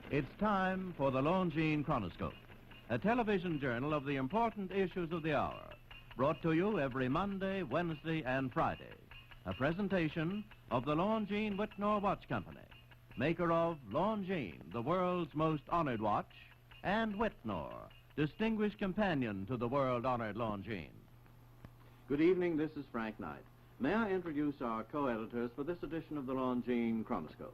It's time for the Longines Chronoscope, a television journal of the important issues of the hour, brought to you every Monday, Wednesday, and Friday. A presentation of the Longines-Wittnauer Watch Company, maker of Longines, the world's most honored watch, and Wittnauer, distinguished companion to the world-honored Longines. Good evening, this is Frank Knight. May I introduce our co-editors for this edition of the Longines Chronoscope?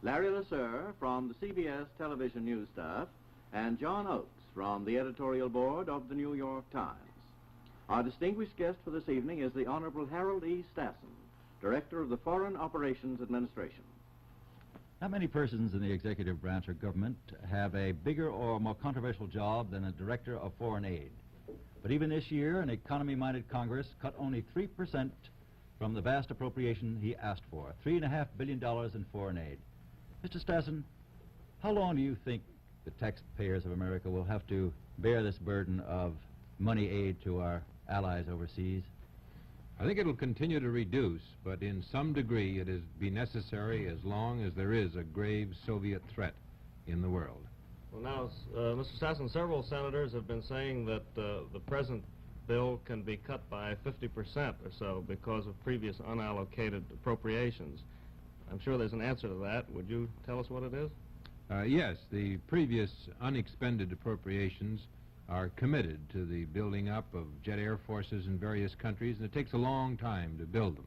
Larry Lasser from the CBS television news staff, and John Oakes from the editorial board of the New York Times. Our distinguished guest for this evening is the Honorable Harold E. Stassen, Director of the Foreign Operations Administration. Not many persons in the executive branch of government have a bigger or more controversial job than a director of foreign aid. But even this year, an economy-minded Congress cut only 3% from the vast appropriation he asked for, $3.5 billion in foreign aid. Mr. Stassen, how long do you think the taxpayers of America will have to bear this burden of money aid to our allies overseas? I think it'll continue to reduce, but in some degree it is be necessary as long as there is a grave Soviet threat in the world. Well, now, Mr. Stassen, several senators have been saying that the present bill can be cut by 50% or so because of previous unallocated appropriations. I'm sure there's an answer to that. Would you tell us what it is? Yes, the previous unexpended appropriations are committed to the building up of jet air forces in various countries, and it takes a long time to build them.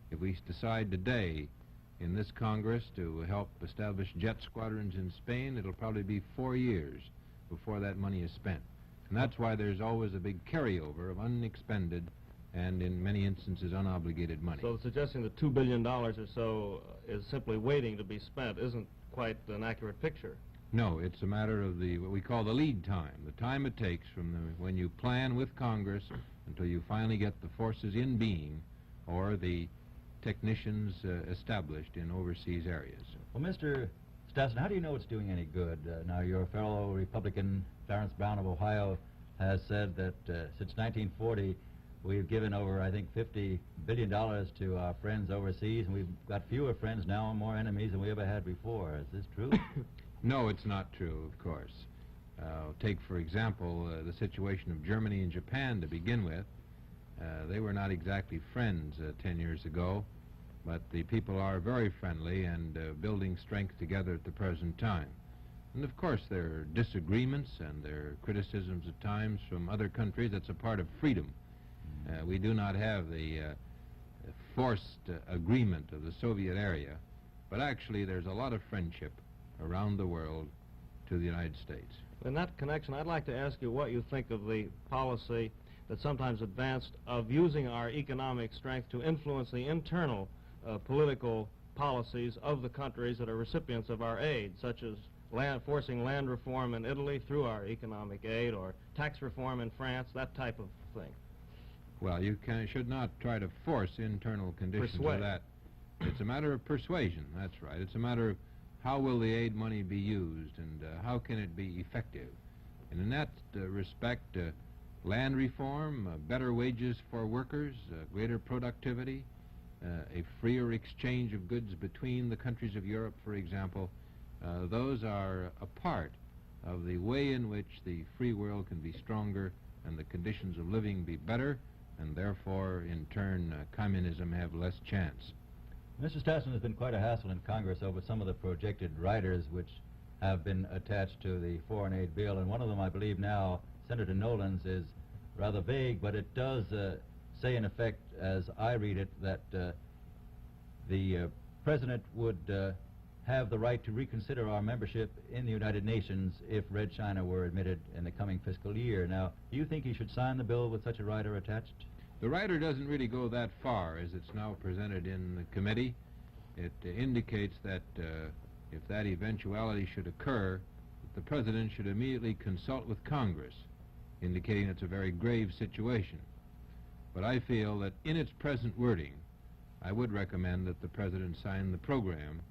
If we decide today in this Congress to help establish jet squadrons in Spain, it'll probably be 4 years before that money is spent. And that's why there's always a big carryover of unexpended and in many instances unobligated money. So suggesting that $2 billion or so is simply waiting to be spent isn't quite an accurate picture. No, it's a matter of what we call the lead time, the time it takes from when you plan with Congress until you finally get the forces in being or the technicians established in overseas areas. Well, Mr. Stassen, how do you know it's doing any good? Now, your fellow Republican, Clarence Brown of Ohio, has said that since 1940, we've given over, I think, $50 billion to our friends overseas, and we've got fewer friends now and more enemies than we ever had before. Is this true? No, it's not true, of course. Take, for example, the situation of Germany and Japan to begin with. They were not exactly friends 10 years ago, but the people are very friendly and building strength together at the present time. And of course there are disagreements and there are criticisms at times from other countries. That's a part of freedom. We do not have the forced agreement of the Soviet area, but actually there's a lot of friendship around the world to the United States. In that connection, I'd like to ask you what you think of the policy that's sometimes advanced of using our economic strength to influence the internal political policies of the countries that are recipients of our aid, such as forcing land reform in Italy through our economic aid, or tax reform in France, that type of thing. Well, you should not try to force internal conditions of that. It's a matter of persuasion, that's right. It's a matter of how will the aid money be used and how can it be effective. And in that respect, land reform, better wages for workers, greater productivity, a freer exchange of goods between the countries of Europe, for example, those are a part of the way in which the free world can be stronger and the conditions of living be better, and therefore, in turn, communism have less chance. Mr. Stassen, has been quite a hassle in Congress over some of the projected riders which have been attached to the foreign aid bill, and one of them, I believe now, Senator Nolan's, is rather vague, but it does say, in effect, as I read it, that the President would have the right to reconsider our membership in the United Nations if Red China were admitted in the coming fiscal year. Now, do you think he should sign the bill with such a rider attached? The rider doesn't really go that far as it's now presented in the committee. It indicates that if that eventuality should occur, that the President should immediately consult with Congress, indicating it's a very grave situation. But I feel that in its present wording, I would recommend that the President sign the program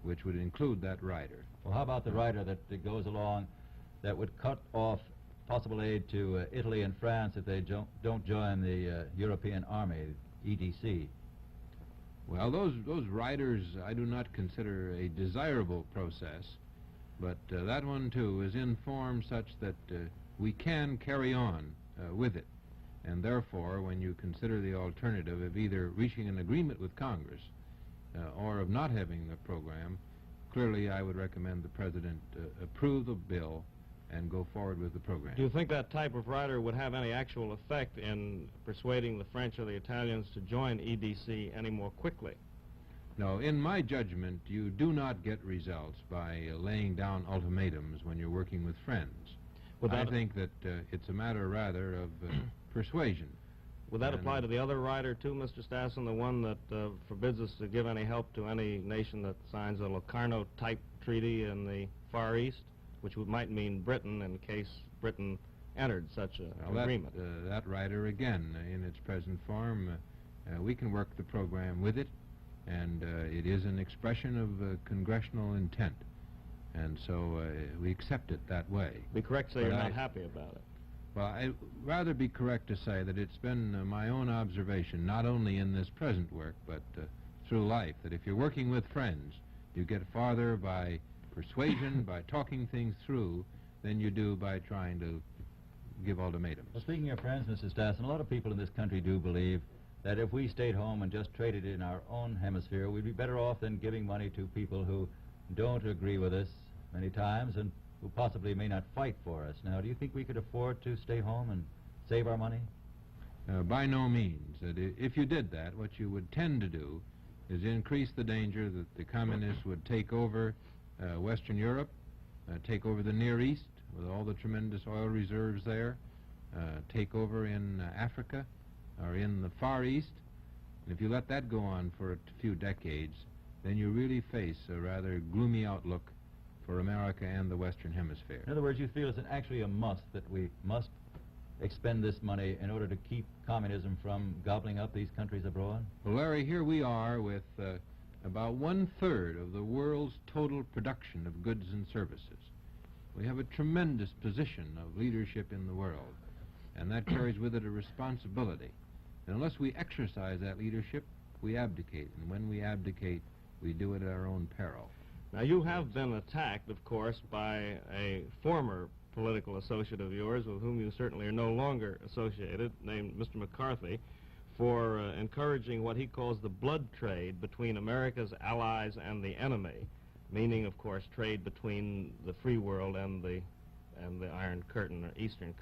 which would include that rider. Well, how about the rider that goes along that would cut off possible aid to Italy and France if they don't join the European Army, EDC? Well, those riders I do not consider a desirable process. But that one, too, is in form such that we can carry on with it. And therefore, when you consider the alternative of either reaching an agreement with Congress or of not having a program, clearly I would recommend the President approve the bill and go forward with the program. Do you think that type of rider would have any actual effect in persuading the French or the Italians to join EDC any more quickly? No, in my judgment, you do not get results by laying down ultimatums when you're working with friends. I think that it's a matter rather of persuasion. Would that apply to the other rider too, Mr. Stassen, the one that forbids us to give any help to any nation that signs a Locarno-type treaty in the Far East, which might mean Britain in case Britain entered such an agreement? That rider, again, in its present form, we can work the program with it, and it is an expression of congressional intent. And so we accept it that way. Be correct to say you're not happy about it. Well, I'd rather be correct to say that it's been my own observation, not only in this present work, but through life, that if you're working with friends, you get farther by persuasion, by talking things through, than you do by trying to give ultimatums. Well, speaking of friends, Mrs. Stassen, a lot of people in this country do believe that if we stayed home and just traded in our own hemisphere, we'd be better off than giving money to people who don't agree with us many times and who possibly may not fight for us. Now, do you think we could afford to stay home and save our money? By no means. If you did that, what you would tend to do is increase the danger that the communists would take over Western Europe, take over the Near East with all the tremendous oil reserves there, take over in Africa or in the Far East. And if you let that go on for a few decades, then you really face a rather gloomy outlook for America and the Western Hemisphere. In other words, you feel it's actually a must that we must expend this money in order to keep communism from gobbling up these countries abroad? Well, Larry, here we are with about 1/3 of the world's total production of goods and services. We have a tremendous position of leadership in the world, and that carries with it a responsibility. And unless we exercise that leadership, we abdicate. And when we abdicate, we do it at our own peril. Now, you have been attacked, of course, by a former political associate of yours, with whom you certainly are no longer associated, named Mr. McCarthy, for encouraging what he calls the blood trade between America's allies and the enemy, meaning, of course, trade between the free world and the Iron Curtain or Eastern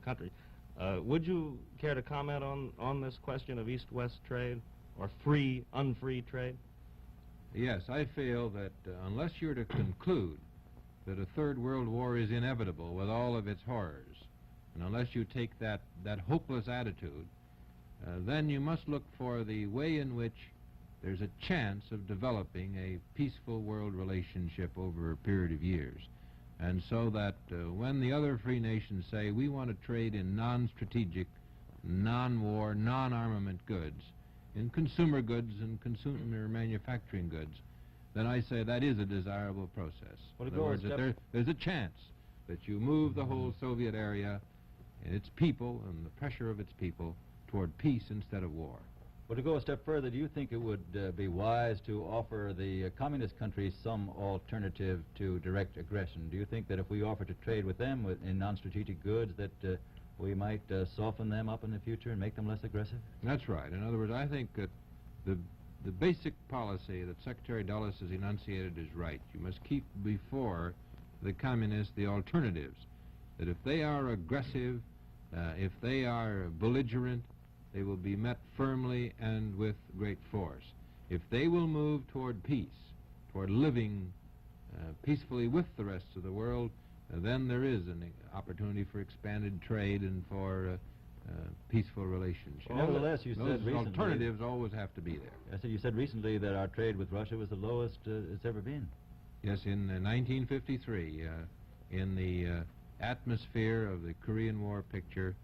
countries. Would you care to comment on this question of East-West trade, or free, unfree trade? Yes, I feel that unless you're to conclude that a third world war is inevitable with all of its horrors, and unless you take that hopeless attitude, then you must look for the way in which there's a chance of developing a peaceful world relationship over a period of years. And so that when the other free nations say we want to trade in non-strategic, non-war, non-armament goods, in consumer goods and consumer manufacturing goods, then I say that is a desirable process. In other words, that there's a chance that you move the whole Soviet area and its people and the pressure of its people toward peace instead of war. Well, to go a step further, do you think it would be wise to offer the communist countries some alternative to direct aggression? Do you think that if we offer to trade with them in non-strategic goods, that we might soften them up in the future and make them less aggressive? That's right. In other words, I think that the basic policy that Secretary Dulles has enunciated is right. You must keep before the communists the alternatives, that if they are aggressive, if they are belligerent, they will be met firmly and with great force. If they will move toward peace, toward living peacefully with the rest of the world, then there is an opportunity for expanded trade and for peaceful relationships. Well, nevertheless, you said recently... alternatives always have to be there. I said you said recently that our trade with Russia was the lowest it's ever been. Yes, in 1953, in the atmosphere of the Korean War picture,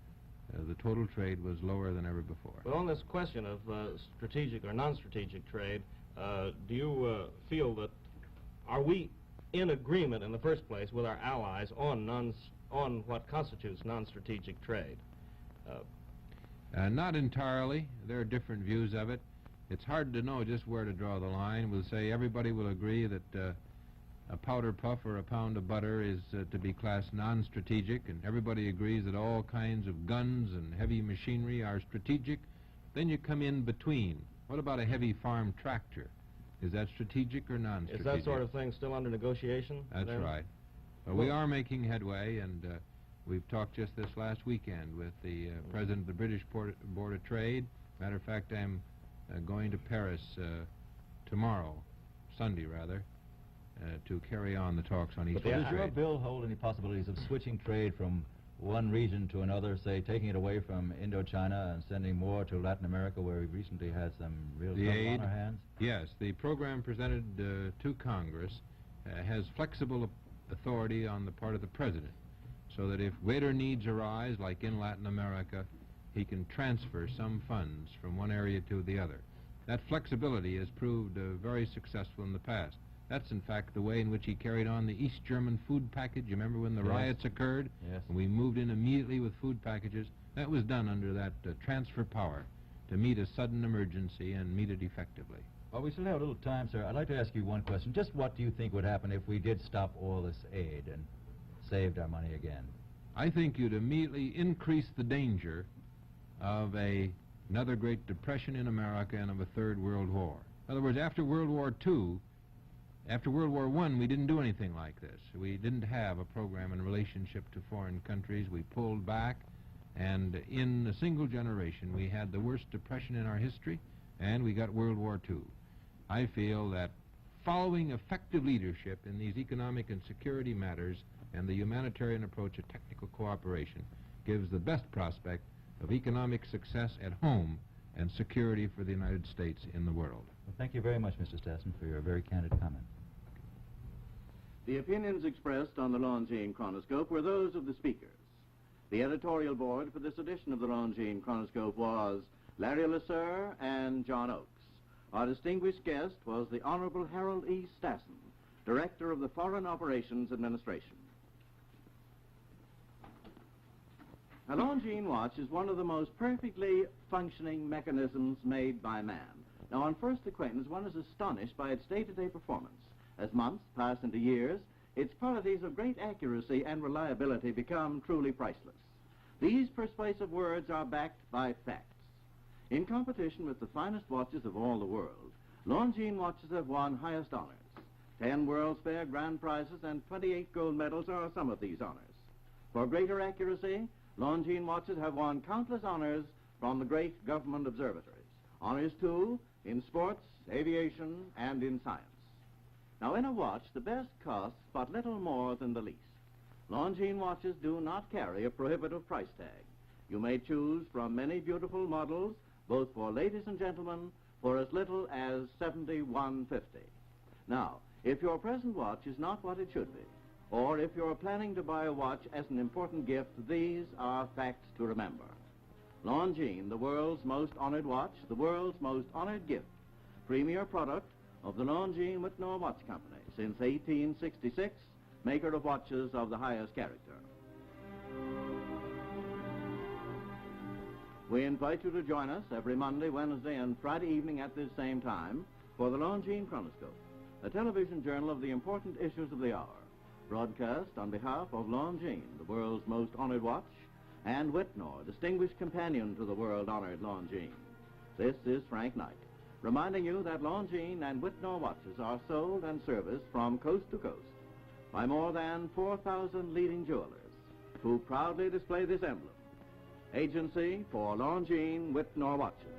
the total trade was lower than ever before. But on this question of strategic or non-strategic trade, do you feel that, are we in agreement in the first place with our allies on what constitutes non-strategic trade? Not entirely. There are different views of it. It's hard to know just where to draw the line. We'll say everybody will agree that a powder puff or a pound of butter is to be classed non-strategic, and everybody agrees that all kinds of guns and heavy machinery are strategic, then you come in between. What about a heavy farm tractor? Is that strategic or non-strategic? Is that sort of thing still under negotiation? That's right. We are making headway, and we've talked just this last weekend with the president of the British Board of Trade. Matter of fact, I'm going to Paris tomorrow, Sunday rather, to carry on the talks on East-West Does your bill hold any possibilities of switching trade from one region to another, say taking it away from Indochina and sending more to Latin America, where we recently had some real trouble on our hands? Yes, the program presented to Congress has flexible authority on the part of the President, so that if greater needs arise, like in Latin America, he can transfer some funds from one area to the other. That flexibility has proved very successful in the past. That's, in fact, the way in which he carried on the East German food package. You remember when the riots occurred? Yes. And we moved in immediately with food packages. That was done under that transfer power to meet a sudden emergency and meet it effectively. Well, we still have a little time, sir. I'd like to ask you one question. Just what do you think would happen if we did stop all this aid and saved our money again? I think you'd immediately increase the danger of another Great Depression in America and of a Third World War. In other words, after World War II, after World War I, we didn't do anything like this. We didn't have a program in relationship to foreign countries. We pulled back, and in a single generation, we had the worst depression in our history, and we got World War II. I feel that following effective leadership in these economic and security matters and the humanitarian approach of technical cooperation gives the best prospect of economic success at home and security for the United States in the world. Well, thank you very much, Mr. Stassen, for your very candid comment. The opinions expressed on the Longines Chronoscope were those of the speakers. The editorial board for this edition of the Longines Chronoscope was Larry Lasser and John Oakes. Our distinguished guest was the Honorable Harold E. Stassen, Director of the Foreign Operations Administration. A Longines watch is one of the most perfectly functioning mechanisms made by man. Now, on first acquaintance, one is astonished by its day-to-day performance. As months pass into years, its qualities of great accuracy and reliability become truly priceless. These persuasive words are backed by facts. In competition with the finest watches of all the world, Longines watches have won highest honors. 10 World's Fair grand prizes and 28 gold medals are some of these honors. For greater accuracy, Longines watches have won countless honors from the great government observatories. Honors, too, in sports, aviation, and in science. Now, in a watch, the best costs but little more than the least. Longines watches do not carry a prohibitive price tag. You may choose from many beautiful models, both for ladies and gentlemen, for as little as $71.50. Now, if your present watch is not what it should be, or if you're planning to buy a watch as an important gift, these are facts to remember. Longines, the world's most honored watch, the world's most honored gift, premier product of the Longines-Wittnauer Watch Company, since 1866, maker of watches of the highest character. We invite you to join us every Monday, Wednesday, and Friday evening at this same time for the Longines Chronoscope, a television journal of the important issues of the hour, broadcast on behalf of Longines, the world's most honored watch, and Wittnauer, distinguished companion to the world-honored Longines. This is Frank Knight, reminding you that Longines and Wittnauer watches are sold and serviced from coast to coast by more than 4,000 leading jewelers who proudly display this emblem, Agency for Longines-Wittnauer Watches.